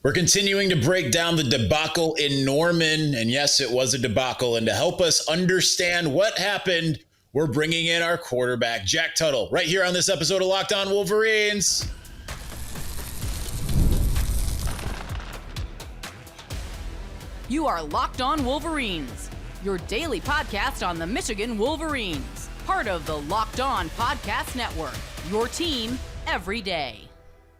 We're continuing to break down the debacle in Norman. And yes, it was a debacle. And to help us understand what happened, we're bringing in our quarterback, Jack Tuttle, right here on this episode of Locked On Wolverines. You are Locked On Wolverines, your daily podcast on the Michigan Wolverines, part of the Locked On Podcast Network, your team every day.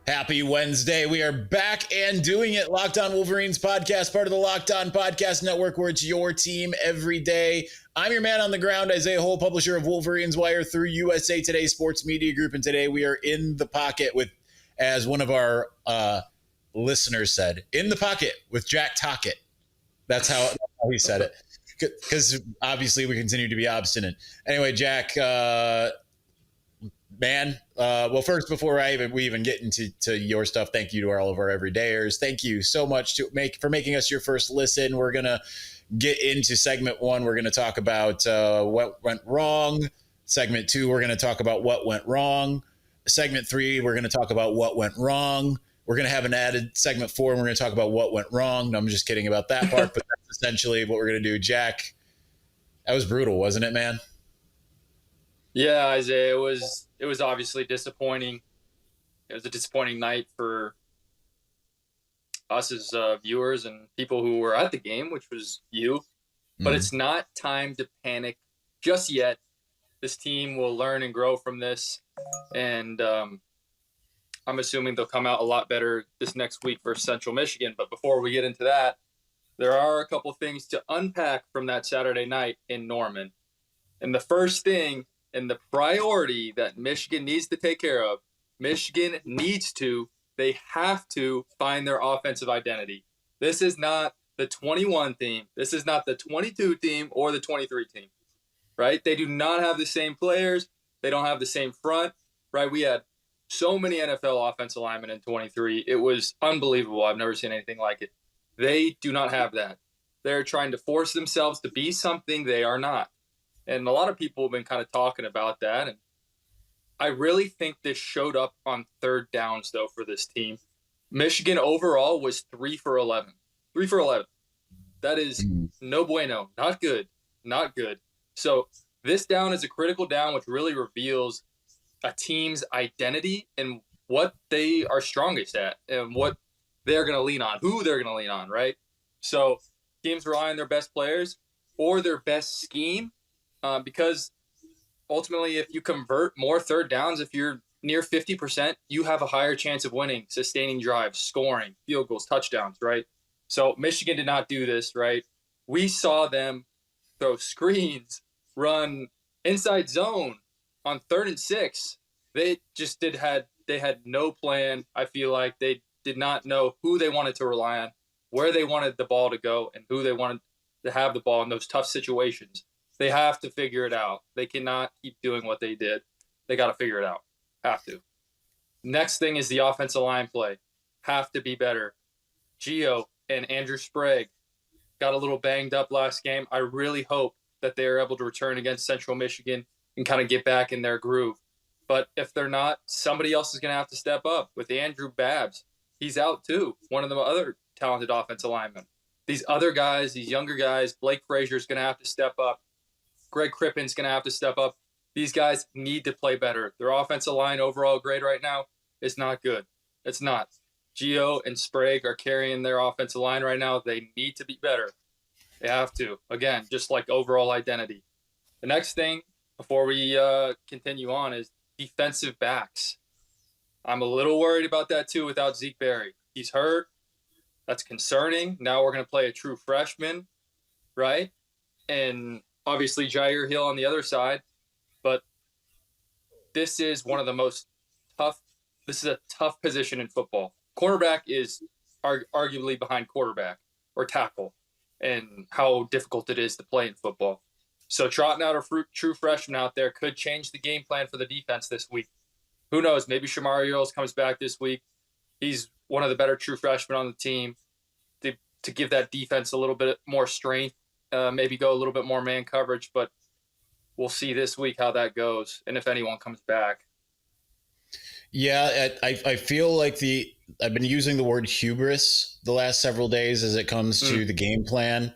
Happy Wednesday. We are back and doing it. Locked On Wolverines podcast, part of the Locked On Podcast Network, where it's your team every day. I'm your man on the ground, Isaiah Hole, publisher of Wolverines Wire through USA Today Sports Media Group. And today we are in the pocket with, as one of our listeners said, in the pocket with Jack Tuttle. That's how he said it. Because obviously we continue to be obstinate. Anyway, Jack, well, first, before we even get into your stuff, thank you to all of our everydayers. Thank you so much for making us your first listen. We're gonna get into segment one. We're gonna talk about what went wrong. Segment two, we're gonna talk about what went wrong. Segment three, we're gonna talk about what went wrong. We're gonna have an added segment four, and we're gonna talk about what went wrong. No, I'm just kidding about that part, but that's essentially what we're gonna do. Jack, that was brutal, wasn't it, man? Yeah, Isaiah, it was obviously disappointing. It was a disappointing night for us as viewers and people who were at the game, which was you. But it's not time to panic just yet. This team will learn and grow from this. And I'm assuming they'll come out a lot better this next week versus Central Michigan. But before we get into that, there are a couple things to unpack from that Saturday night in Norman. And the first thing, and the priority that Michigan needs to take care of, they have to find their offensive identity. This is not the 21 team. This is not the 22 team or the 23 team, right? They do not have the same players. They don't have the same front, right? We had so many NFL offensive linemen in 23. It was unbelievable. I've never seen anything like it. They do not have that. They're trying to force themselves to be something they are not. And a lot of people have been kind of talking about that. And I really think this showed up on third downs, though, for this team. Michigan overall was 3 for 11. 3 for 11. That is no bueno. Not good. Not good. So this down is a critical down, which really reveals a team's identity and what they are strongest at and what they're going to lean on, who they're going to lean on, right? So teams rely on their best players or their best scheme. Because ultimately, if you convert more third downs, if you're near 50%, you have a higher chance of winning, sustaining drives, scoring, field goals, touchdowns, right? So Michigan did not do this, right? We saw them throw screens, run inside zone on 3rd and 6. They just they had no plan. I feel like they did not know who they wanted to rely on, where they wanted the ball to go, and who they wanted to have the ball in those tough situations. They have to figure it out. They cannot keep doing what they did. They got to figure it out. Have to. Next thing is the offensive line play. Have to be better. Gio and Andrew Sprague got a little banged up last game. I really hope that they are able to return against Central Michigan and kind of get back in their groove. But if they're not, somebody else is going to have to step up. With Andrew Babbs, he's out too. One of the other talented offensive linemen. These other guys, these younger guys, Blake Frazier is going to have to step up. Greg Crippen's going to have to step up. These guys need to play better. Their offensive line overall grade right now is not good. It's not. Gio and Sprague are carrying their offensive line right now. They need to be better. They have to. Again, just like overall identity. The next thing, before we continue on, is defensive backs. I'm a little worried about that too without Zeke Berry. He's hurt. That's concerning. Now we're going to play a true freshman, right? And obviously, Jair Hill on the other side, but this is one of the most tough. This is a tough position in football. Cornerback is arguably behind quarterback or tackle, and how difficult it is to play in football. So trotting out a true freshman out there could change the game plan for the defense this week. Who knows? Maybe Shamari Earls comes back this week. He's one of the better true freshmen on the team to give that defense a little bit more strength. Maybe go a little bit more man coverage, but we'll see this week how that goes and if anyone comes back. Yeah, I feel like I've been using the word hubris the last several days as it comes to the game plan.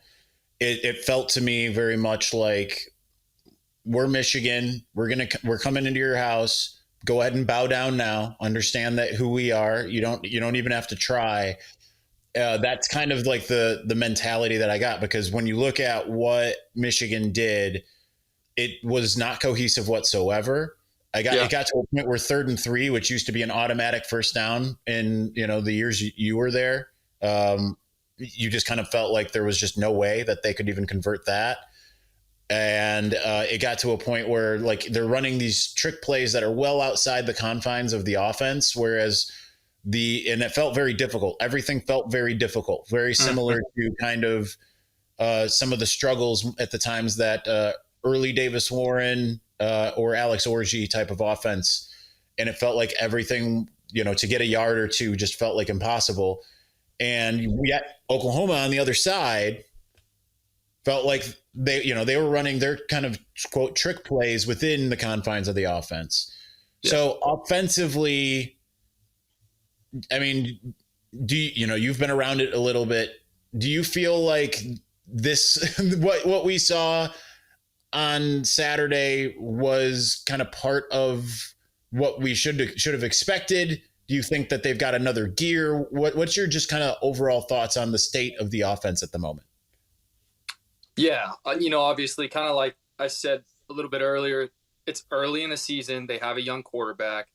It felt to me very much like we're Michigan. We're coming into your house. Go ahead and bow down now. Understand that who we are. You don't even have to try. That's kind of like the mentality that I got, because when you look at what Michigan did, it was not cohesive whatsoever. It got to a point where 3rd and 3, which used to be an automatic first down in the years you were there. You just kind of felt like there was just no way that they could even convert that. And it got to a point where like they're running these trick plays that are well outside the confines of the offense, whereas and it felt very difficult. Everything felt very difficult, very similar to kind of some of the struggles at the times that early Davis Warren or Alex Orji type of offense. And it felt like everything, to get a yard or two just felt like impossible. And we had Oklahoma on the other side felt like they were running their kind of quote trick plays within the confines of the offense. Yeah. So offensively, I mean, you've been around it a little bit. Do you feel like this, what we saw on Saturday was kind of part of what we should have expected? Do you think that they've got another gear? What's your just kind of overall thoughts on the state of the offense at the moment? Yeah, obviously, kind of like I said a little bit earlier, it's early in the season. They have a young quarterback.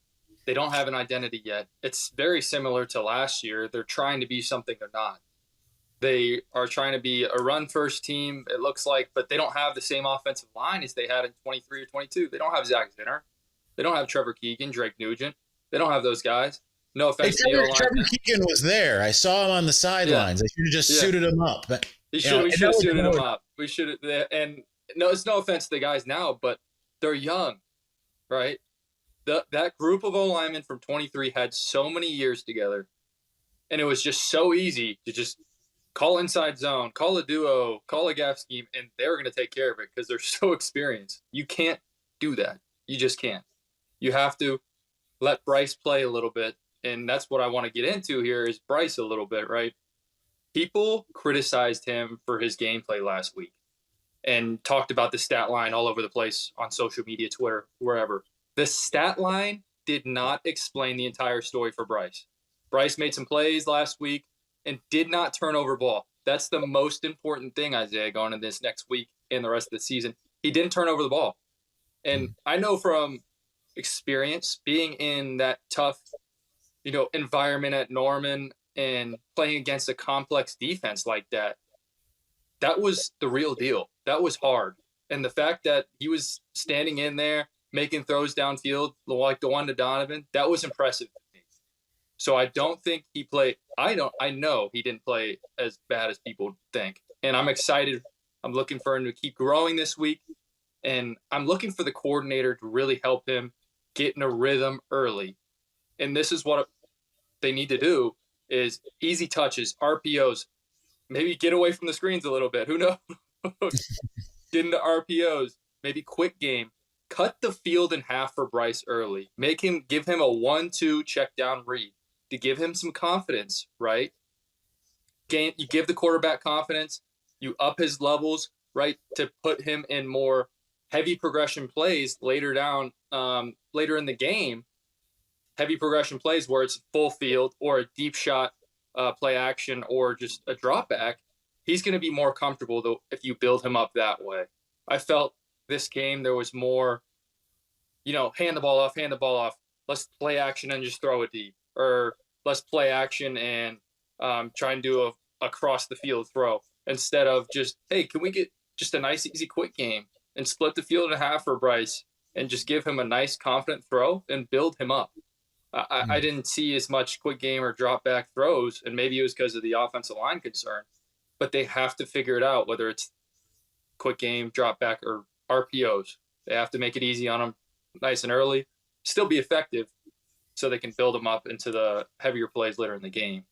They don't have an identity yet. It's very similar to last year. They're trying to be something they're not. They are trying to be a run-first team, it looks like, but they don't have the same offensive line as they had in 23 or 22. They don't have Zach Zinner. They don't have Trevor Keegan, Drake Nugent. They don't have those guys. No offense to the O-line. Trevor Keegan was there. I saw him on the sidelines. They should have just suited him up. But, we should have suited him up. We should have. And no, it's no offense to the guys now, but they're young, right? That group of O-linemen from 23 had so many years together, and it was just so easy to just call inside zone, call a duo, call a gap scheme, and they're going to take care of it because they're so experienced. You can't do that. You just can't. You have to let Bryce play a little bit, and that's what I want to get into here is Bryce a little bit, right? People criticized him for his gameplay last week and talked about the stat line all over the place on social media, Twitter, wherever. The stat line did not explain the entire story for Bryce. Bryce made some plays last week and did not turn over ball. That's the most important thing, Isaiah, going into this next week and the rest of the season. He didn't turn over the ball. And I know from experience being in that tough, environment at Norman and playing against a complex defense like that, that was the real deal. That was hard. And the fact that he was standing in there, making throws downfield like the one to Donovan, that was impressive to me. So I don't think he played. I know he didn't play as bad as people think. And I'm excited. I'm looking for him to keep growing this week. And I'm looking for the coordinator to really help him get in a rhythm early. And this is what they need to do is easy touches, RPOs, maybe get away from the screens a little bit. Who knows? Get into RPOs, maybe quick game. Cut the field in half for Bryce early. Give him a 1-2 check down read to give him some confidence, right? You give the quarterback confidence, you up his levels, right, to put him in more heavy progression plays later in the game. Heavy progression plays where it's full field or a deep shot play action or just a drop back. He's going to be more comfortable though if you build him up that way. I felt this game there was more, hand the ball off. Let's play action and just throw it deep, or let's play action and try and do a across the field throw instead of just, hey, can we get just a nice easy quick game and split the field in half for Bryce and just give him a nice confident throw and build him up. I didn't see as much quick game or drop back throws, and maybe it was because of the offensive line concern, but they have to figure it out, whether it's quick game, drop back, or RPOs. They have to make it easy on them nice and early, still be effective so they can build them up into the heavier plays later in the game.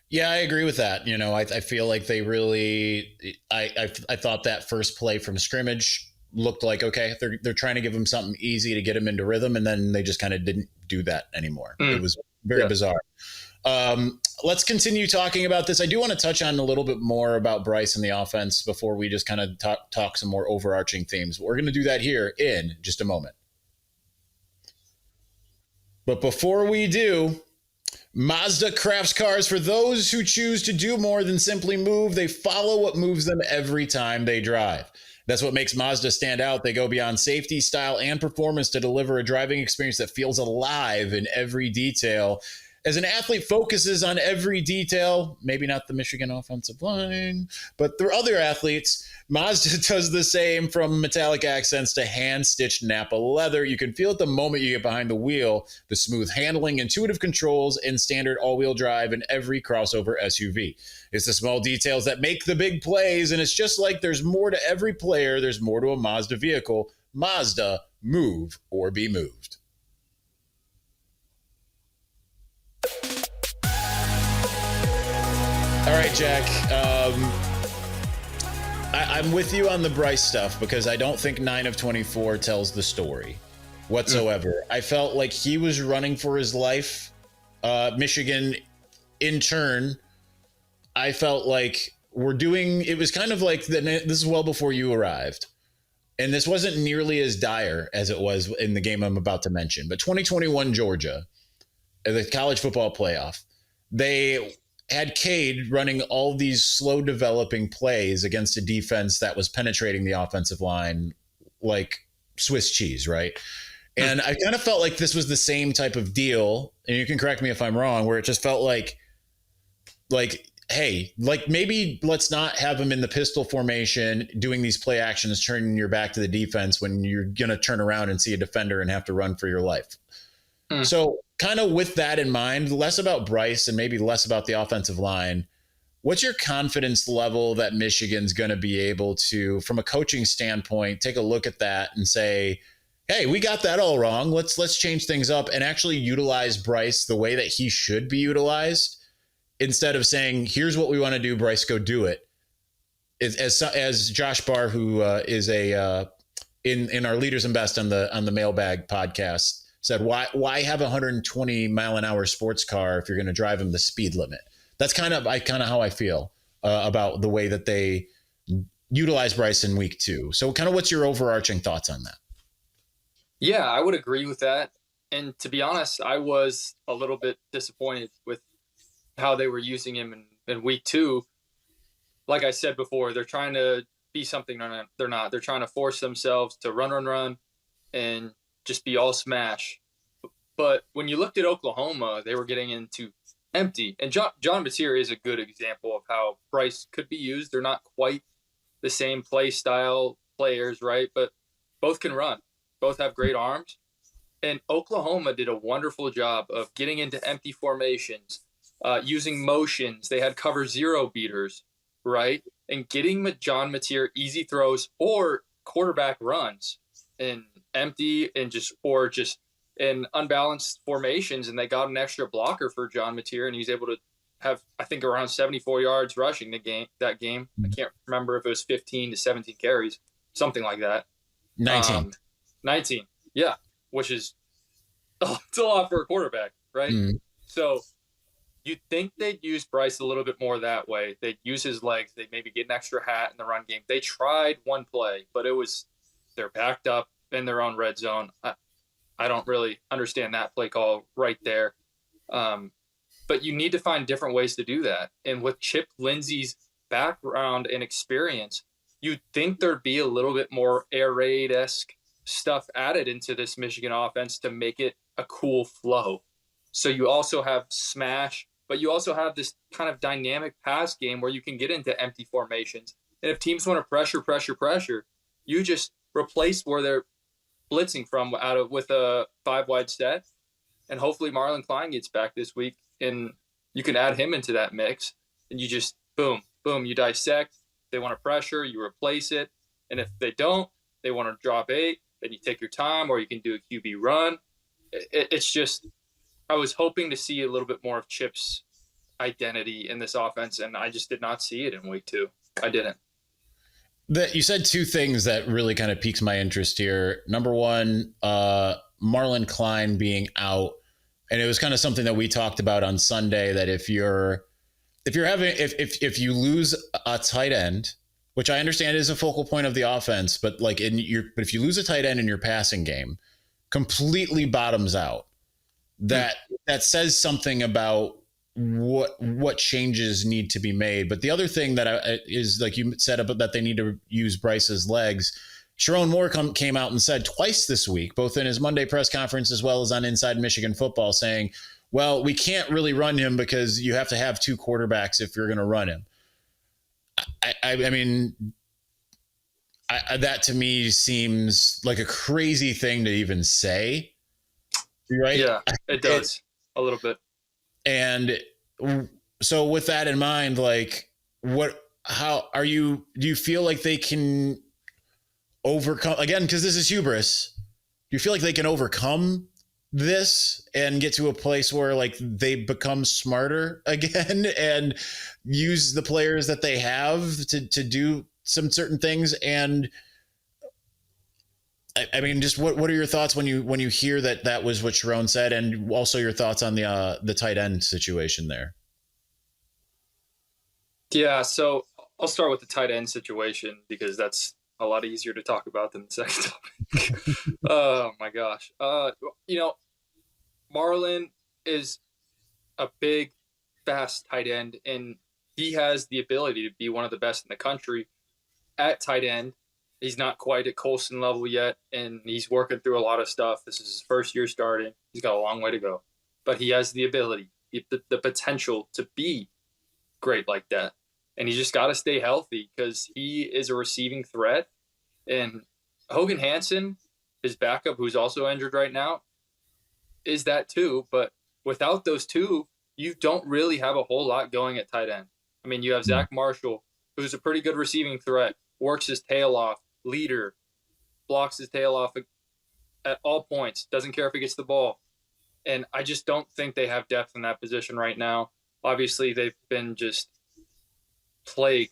Yeah, I agree with that. I feel like they really, I thought that first play from scrimmage looked like, okay, they're trying to give him something easy to get him into rhythm. And then they just kind of do that anymore. It was very bizarre. Let's continue talking about this. I do want to touch on a little bit more about Bryce and the offense before we just kind of talk some more overarching themes. We're going to do that here in just a moment. But before we do, Mazda crafts cars for those who choose to do more than simply move. They follow what moves them every time they drive. That's what makes Mazda stand out. They go beyond safety, style, and performance to deliver a driving experience that feels alive in every detail. As an athlete focuses on every detail, maybe not the Michigan offensive line, but the other athletes, Mazda does the same. From metallic accents to hand-stitched Napa leather. You can feel it the moment you get behind the wheel. The smooth handling, intuitive controls, and standard all-wheel drive in every crossover SUV. It's the small details that make the big plays, and it's just like there's more to every player. There's more to a Mazda vehicle. Mazda, move or be moved. All right, Jack. I'm with you on the Bryce stuff because I don't think 9 of 24 tells the story whatsoever. I felt like he was running for his life. Michigan, in turn, I felt like it was kind of like, this is well before you arrived. And this wasn't nearly as dire as it was in the game I'm about to mention. But 2021 Georgia, the college football playoff, they had Cade running all these slow developing plays against a defense that was penetrating the offensive line like Swiss cheese, right? And I kind of felt like this was the same type of deal, and you can correct me if I'm wrong, where it just felt like, hey, like maybe let's not have him in the pistol formation doing these play actions, turning your back to the defense when you're going to turn around and see a defender and have to run for your life. So kind of with that in mind, less about Bryce and maybe less about the offensive line, what's your confidence level that Michigan's going to be able to, from a coaching standpoint, take a look at that and say, hey, we got that all wrong. Let's change things up and actually utilize Bryce the way that he should be utilized, instead of saying, here's what we want to do, Bryce, go do it. As Josh Barr, who is in our Leaders and Best on the Mailbag podcast, said, why have a 120 mile an hour sports car if you're going to drive him the speed limit? That's kind of how I feel about the way that they utilize Bryce in week 2. So kind of what's your overarching thoughts on that? Yeah, I would agree with that. And to be honest, I was a little bit disappointed with how they were using him in week 2. Like I said before, they're trying to be something they're not. They're trying to force themselves to run, and just be all smash. But when you looked at Oklahoma, they were getting into empty. And John Mateer is a good example of how Bryce could be used. They're not quite the same play style players, right? But both can run. Both have great arms. And Oklahoma did a wonderful job of getting into empty formations, using motions. They had cover 0 beaters, right? And getting John Mateer easy throws or quarterback runs in empty and just in unbalanced formations. And they got an extra blocker for John Mateer, and he's able to have, I think, around 74 yards rushing that game. I can't remember if it was 15 to 17 carries, something like that. 19. Yeah. Which is, it's a lot for a quarterback, right? So you'd think they'd use Bryce a little bit more that way. They'd use his legs. They'd maybe get an extra hat in the run game. They tried one play, but they're backed up in their own red zone. I don't really understand that play call right there. But you need to find different ways to do that. And with Chip Lindsey's background and experience, you'd think there'd be a little bit more air raid-esque stuff added into this Michigan offense to make it a cool flow. So you also have smash, but you also have this kind of dynamic pass game where you can get into empty formations. And if teams want to pressure, you just replace where they're blitzing from with a 5-wide set. And hopefully Marlon Klein gets back this week, and you can add him into that mix. And you just, boom, you dissect. They want to pressure, you replace it. And if they don't, they want to drop 8, then you take your time, or you can do a QB run. It's just, I was hoping to see a little bit more of Chip's identity in this offense, and I just did not see it in week 2. I didn't. You said 2 things that really kind of piques my interest here. Number one, Marlon Klein being out. And it was kind of something that we talked about on Sunday, that if you lose a tight end, which I understand is a focal point of the offense, but but if you lose a tight end in your passing game, completely bottoms out. That says something about what changes need to be made. But the other thing that is, like you said, about that they need to use Bryce's legs. Sharon Moore came out and said twice this week, both in his Monday press conference as well as on Inside Michigan Football, saying, well, we can't really run him because you have to have two quarterbacks if you're going to run him. I mean, that to me seems like a crazy thing to even say. Right? Yeah, it does a little bit. And so with that in mind, like do you feel like they can overcome, again, because this is hubris, do you feel like they can overcome this and get to a place where like they become smarter again and use the players that they have to do some certain things? And I mean, just what are your thoughts when you hear that was what Sharon said, and also your thoughts on the tight end situation there? Yeah, so I'll start with the tight end situation because that's a lot easier to talk about than the second topic. Oh my gosh. Marlon is a big, fast tight end, and he has the ability to be one of the best in the country at tight end. He's not quite at Colson level yet, and he's working through a lot of stuff. This is his first year starting. He's got a long way to go, but he has the ability, the potential to be great like that. And he just got to stay healthy because he is a receiving threat. And Hogan Hansen, his backup, who's also injured right now, is that too. But without those two, you don't really have a whole lot going at tight end. I mean, you have Zach Marshall, who's a pretty good receiving threat, works his tail off, leader, blocks his tail off at all points, doesn't care if he gets the ball. And I just don't think they have depth in that position right now. Obviously, they've been just plagued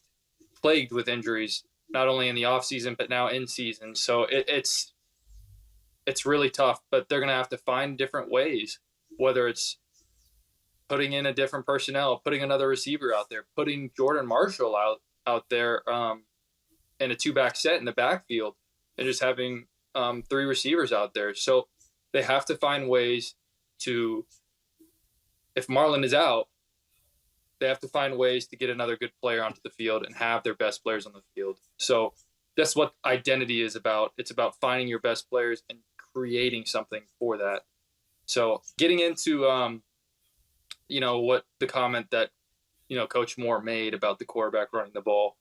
with injuries, not only in the offseason, but now in season. So it's really tough, but they're going to have to find different ways, whether it's putting in a different personnel, putting another receiver out there, putting Jordan Marshall out there in a two-back set in the backfield, and just having three receivers out there. So they have to find ways to, if Marlon is out, they have to find ways to get another good player onto the field and have their best players on the field. So that's what identity is about. It's about finding your best players and creating something for that. So getting into, what the comment that, Coach Moore made about the quarterback running the ball.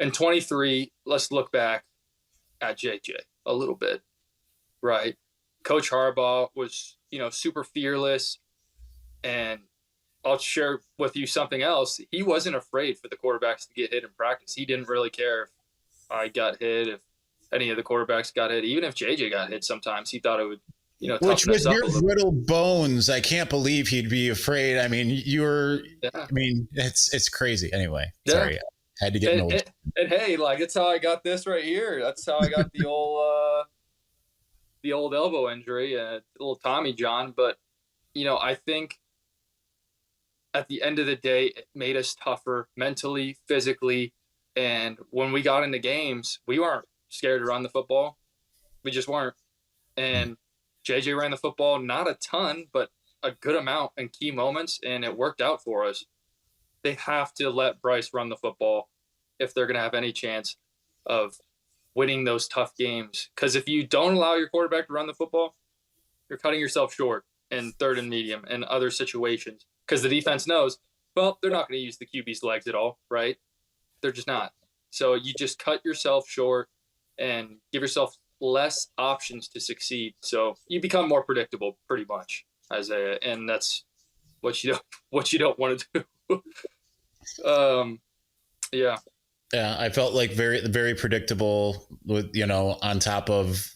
In 23, let's look back at JJ a little bit, right? Coach Harbaugh was, super fearless, and I'll share with you something else. He wasn't afraid for the quarterbacks to get hit in practice. He didn't really care if I got hit, if any of the quarterbacks got hit. Even if JJ got hit sometimes, he thought it would, which with your brittle bones, I can't believe he'd be afraid. I mean, it's crazy. Anyway, sorry. I had to get and hey, like, it's how I got this right here. That's how I got the old elbow injury, little Tommy John. But, I think at the end of the day, it made us tougher mentally, physically. And when we got into games, we weren't scared to run the football. We just weren't. And JJ ran the football, not a ton, but a good amount in key moments, and it worked out for us. They have to let Bryce run the football if they're going to have any chance of winning those tough games. Because if you don't allow your quarterback to run the football, you're cutting yourself short in third and medium and other situations. Because the defense knows, well, they're not going to use the QB's legs at all, right? They're just not. So you just cut yourself short and give yourself less options to succeed. So you become more predictable pretty much, and that's what you don't want to do. Yeah. Yeah, I felt like very, very predictable with, on top of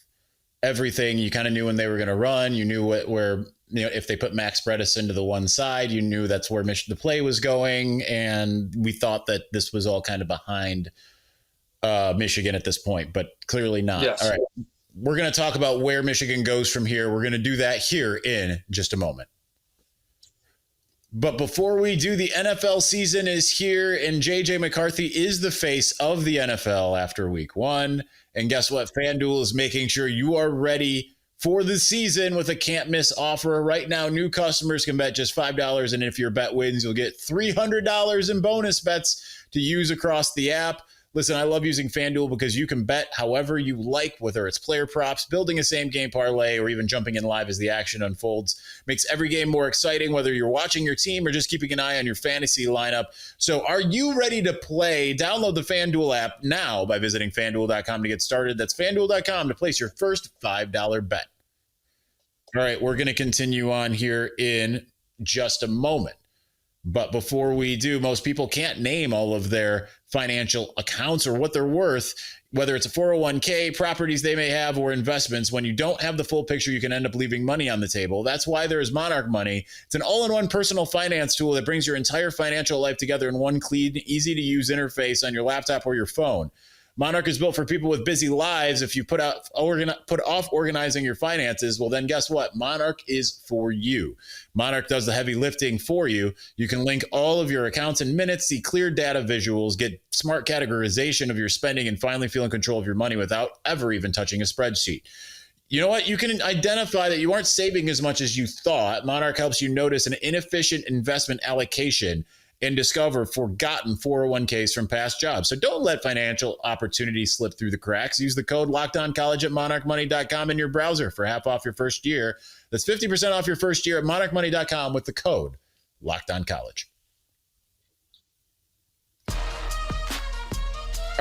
everything. You kind of knew when they were going to run. You knew where if they put Max Bredesen into the one side, you knew that's where the play was going. And we thought that this was all kind of behind Michigan at this point, but clearly not. Yes. All right. we're going to talk about where Michigan goes from here. We're going to do that here in just a moment. But before we do, the NFL season is here, and JJ McCarthy is the face of the NFL after week 1. And guess what? FanDuel is making sure you are ready for the season with a can't miss offer. Right now, new customers can bet just $5, and if your bet wins, you'll get $300 in bonus bets to use across the app. Listen, I love using FanDuel because you can bet however you like, whether it's player props, building a same-game parlay, or even jumping in live as the action unfolds. Makes every game more exciting, whether you're watching your team or just keeping an eye on your fantasy lineup. So are you ready to play? Download the FanDuel app now by visiting FanDuel.com to get started. That's FanDuel.com to place your first $5 bet. All right, we're going to continue on here in just a moment. But before we do, most people can't name all of their financial accounts or what they're worth, whether it's a 401k, properties they may have, or investments. When you don't have the full picture, you can end up leaving money on the table. That's why there's Monarch Money. It's an all-in-one personal finance tool that brings your entire financial life together in one clean, easy-to-use interface on your laptop or your phone. Monarch is built for people with busy lives. If you put off organizing your finances, well, then guess what? Monarch is for you. Monarch does the heavy lifting for you. You can link all of your accounts in minutes, see clear data visuals, get smart categorization of your spending, and finally feel in control of your money without ever even touching a spreadsheet. You know what? You can identify that you aren't saving as much as you thought. Monarch helps you notice an inefficient investment allocation and discover forgotten 401ks from past jobs. So don't let financial opportunities slip through the cracks. Use the code LOCKEDONCollege at monarchmoney.com in your browser for half off your first year. That's 50% off your first year at monarchmoney.com with the code LOCKEDONCollege. All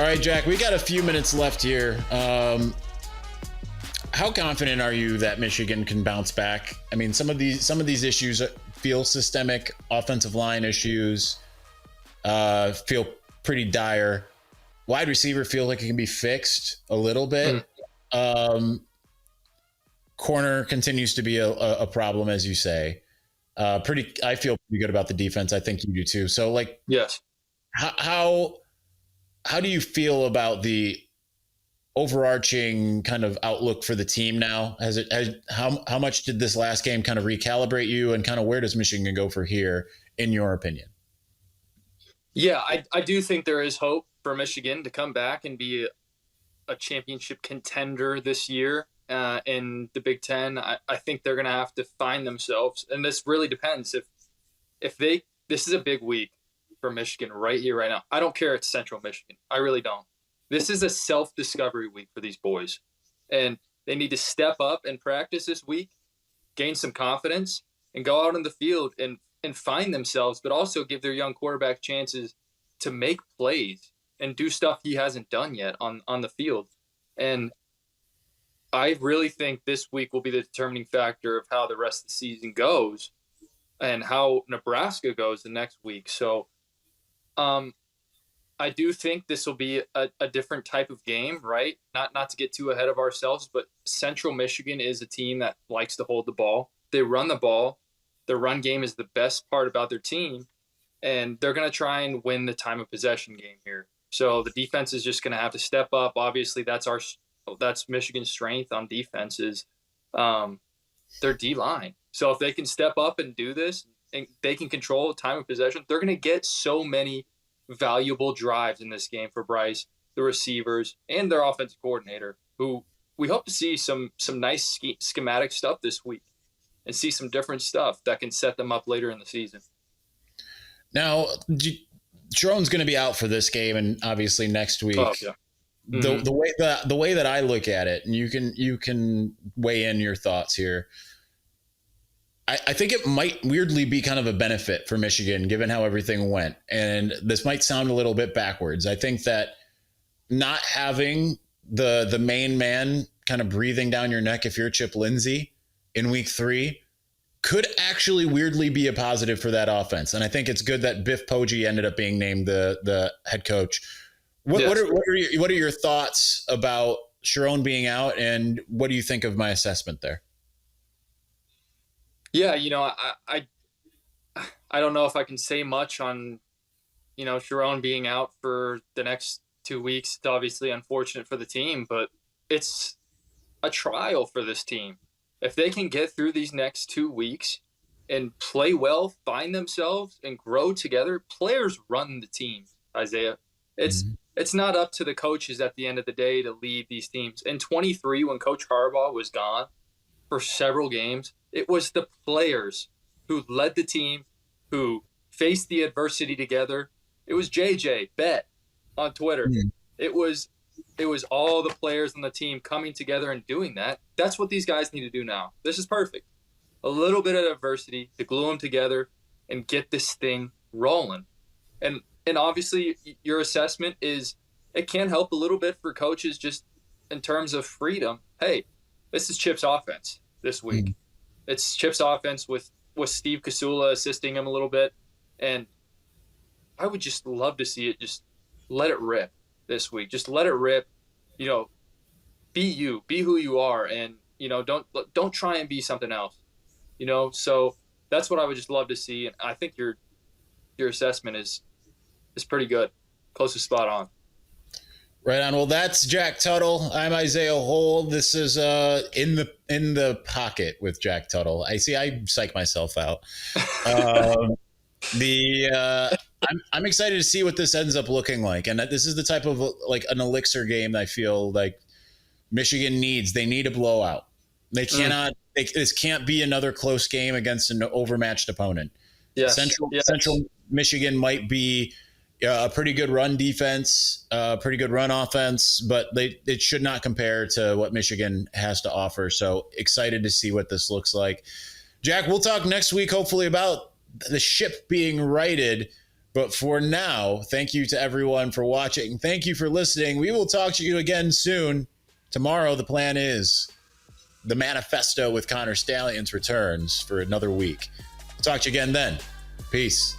right, Jack, we got a few minutes left here. How confident are you that Michigan can bounce back? I mean, some of these issues feel systemic. Offensive line issues feel pretty dire. Wide receiver feel like it can be fixed a little bit. Corner continues to be a problem, as you say. I feel pretty good about the defense. I think you do too. So, like, yes. How do you feel about the overarching kind of outlook for the team now? How much did this last game kind of recalibrate you, and kind of where does Michigan go for here, in your opinion? Yeah, I do think there is hope for Michigan to come back and be a championship contender this year in the Big Ten. I think they're going to have to find themselves, and this really depends. This is a big week for Michigan right here, right now. I don't care it's Central Michigan. I really don't. This is a self-discovery week for these boys, and they need to step up and practice this week, gain some confidence, and go out on the field and find themselves, but also give their young quarterback chances to make plays and do stuff he hasn't done yet on the field. And I really think this week will be the determining factor of how the rest of the season goes and how Nebraska goes the next week. So, I do think this will be a different type of game, right? Not to get too ahead of ourselves, but Central Michigan is a team that likes to hold the ball. They run the ball. Their run game is the best part about their team, and they're going to try and win the time of possession game here. So the defense is just going to have to step up. Obviously, that's Michigan's strength on defense is their D-line. So if they can step up and do this, and they can control time of possession, they're going to get so many valuable drives in this game for Bryce, the receivers, and their offensive coordinator, who we hope to see some nice schematic stuff this week and see some different stuff that can set them up later in the season. Now, Sharon's going to be out for this game and obviously next week. Oh, yeah. Mm-hmm. The way that I look at it, and you can weigh in your thoughts here. I think it might weirdly be kind of a benefit for Michigan, given how everything went. And this might sound a little bit backwards. I think that not having the main man kind of breathing down your neck if you're Chip Lindsey in week 3 could actually weirdly be a positive for that offense. And I think it's good that Biff Poggi ended up being named the head coach. What are your thoughts about Sharon being out, and what do you think of my assessment there? Yeah, I don't know if I can say much on, Sharon being out for the next 2 weeks. It's obviously unfortunate for the team, but it's a trial for this team. If they can get through these next 2 weeks and play well, find themselves, and grow together, players run the team, Isaiah. It's not up to the coaches at the end of the day to lead these teams. In 23, when Coach Harbaugh was gone for several games, it was the players who led the team, who faced the adversity together. It was JJ, Bet on Twitter. It was all the players on the team coming together and doing that. That's what these guys need to do now. This is perfect. A little bit of adversity to glue them together and get this thing rolling. And obviously your assessment is it can help a little bit for coaches just in terms of freedom. Hey, this is Chip's offense this week. It's Chip's offense with Steve Kasula assisting him a little bit. And I would just love to see it just let it rip this week. Just let it rip. You know, be you, be who you are, and you know, don't try and be something else. You know, so that's what I would just love to see. And I think your assessment is pretty good. Close to spot on. Right on. Well, that's Jack Tuttle. I'm Isaiah Hole. This is in the pocket with Jack Tuttle. I psych myself out. I'm excited to see what this ends up looking like, and this is the type of like an elixir game that I feel like Michigan needs. They need a blowout. They cannot. This can't be another close game against an overmatched opponent. Yes. Central Michigan might be a pretty good run defense, pretty good run offense, but it should not compare to what Michigan has to offer. So excited to see what this looks like. Jack, we'll talk next week, hopefully, about the ship being righted. But for now, thank you to everyone for watching. Thank you for listening. We will talk to you again soon. Tomorrow, the plan is the Manifesto with Connor Stallions returns for another week. We'll talk to you again then. Peace.